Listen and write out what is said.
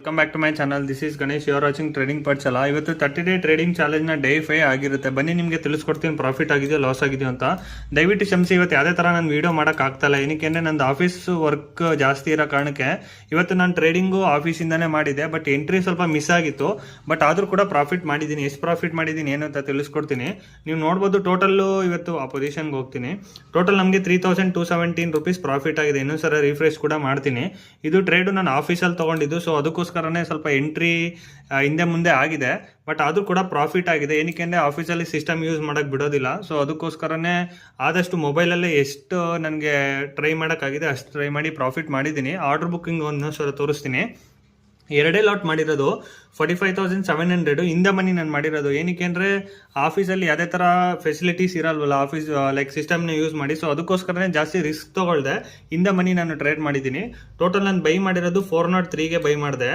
Welcome back to my channel. This is Ganesh, your watching trading Pathashala. ಇವತ್ತು 30 day trading ಚಾಲೆಂಜ್ನ day 5 ಆಗಿರುತ್ತೆ. ಬನ್ನಿ ನಿಮಗೆ ತಿಳಿಸ್ಕೊಡ್ತೀನಿ ಪ್ರಾಫಿಟ್ ಆಗಿದೆಯೋ ಲಾಸ್ ಆಗಿದೆಯೋ ಅಂತ. ದಯವಿಟ್ಟು ಕ್ಷಮಿಸಿ, ಇವತ್ತು ಯಾವುದೇ ಥರ ನಾನು ವೀಡಿಯೋ ಮಾಡೋಕ್ಕಾಗ್ತಾಯಿಲ್ಲ. ಏನಕ್ಕೆ ಅಂದರೆ ನಂದು ಆಫೀಸ್ ವರ್ಕ್ ಜಾಸ್ತಿ ಇರೋ ಕಾರಣಕ್ಕೆ ಇವತ್ತು ನಾನು ಟ್ರೇಡಿಂಗು ಆಫೀಸಿಂದನೇ ಮಾಡಿದೆ. ಬಟ್ ಎಂಟ್ರಿ ಸ್ವಲ್ಪ ಮಿಸ್ ಆಗಿತ್ತು. ಬಟ್ ಆದರೂ ಕೂಡ ಪ್ರಾಫಿಟ್ ಮಾಡಿದ್ದೀನಿ. ಎಷ್ಟು ಪ್ರಾಫಿಟ್ ಮಾಡಿದ್ದೀನಿ ಏನು ಅಂತ ತಿಳಿಸ್ಕೊಡ್ತೀನಿ. ನೀವು ನೋಡ್ಬೋದು ಟೋಟಲ್ಲು ಇವತ್ತು ಆ ಪೊಸಿಷನ್ಗೆ ಹೋಗ್ತೀನಿ. ಟೋಟಲ್ ನಮಗೆ 3217 ರೂಪೀಸ್ ಪ್ರಾಫಿಟ್ ಆಗಿದೆ. ಇನ್ನೊಂದು ಸಲ ರಿಫ್ರೆಶ್ ಕೂಡ ಮಾಡ್ತೀನಿ. ಇದು ಟ್ರೇಡು ನಾನು ಆಫೀಸಲ್ಲಿ ತೊಗೊಂಡಿದ್ದು, ಸೊ ಅದಕ್ಕೋಸ್ಕರನೇ ಸ್ವಲ್ಪ ಎಂಟ್ರಿ ಹಿಂದೆ ಮುಂದೆ ಆಗಿದೆ. ಬಟ್ ಆದರೂ ಕೂಡ ಪ್ರಾಫಿಟ್ ಆಗಿದೆ. ಏನಕ್ಕೆ ಅಂದರೆ ಆಫೀಸಲ್ಲಿ ಸಿಸ್ಟಮ್ ಯೂಸ್ ಮಾಡೋಕ್ಕೆ ಬಿಡೋದಿಲ್ಲ. ಸೊ ಅದಕ್ಕೋಸ್ಕರನೇ ಆದಷ್ಟು ಮೊಬೈಲಲ್ಲೇ ಎಷ್ಟು ನನಗೆ ಟ್ರೈ ಮಾಡೋಕ್ಕಾಗಿದೆ ಅಷ್ಟು ಟ್ರೈ ಮಾಡಿ ಪ್ರಾಫಿಟ್ ಮಾಡಿದ್ದೀನಿ. ಆರ್ಡರ್ ಬುಕ್ಕಿಂಗ್ ಒಂದೊಂದು ಸಲ ತೋರಿಸ್ತೀನಿ. ಎರಡೇ ಲಾಟ್ ಮಾಡಿರೋದು 45,700 ಇಂದ ಮನಿ ನಾನು ಮಾಡಿರೋದು. ಏನಕ್ಕೆ ಅಂದರೆ ಆಫೀಸಲ್ಲಿ ಯಾವುದೇ ಥರ ಫೆಸಿಲಿಟೀಸ್ ಇರಲ್ವಲ್ಲ, ಆಫೀಸ್ ಲೈಕ್ ಸಿಸ್ಟಮ್ನ ಯೂಸ್ ಮಾಡಿ. ಸೊ ಅದಕ್ಕೋಸ್ಕರನೇ ಜಾಸ್ತಿ ರಿಸ್ಕ್ ತೊಗೊಳ್ದೆ ಇಂದ ಮನಿ ನಾನು ಟ್ರೇಡ್ ಮಾಡಿದ್ದೀನಿ. ಟೋಟಲ್ ನಾನು ಬೈ ಮಾಡಿರೋದು 403ಗೆ ಬೈ ಮಾಡಿದೆ.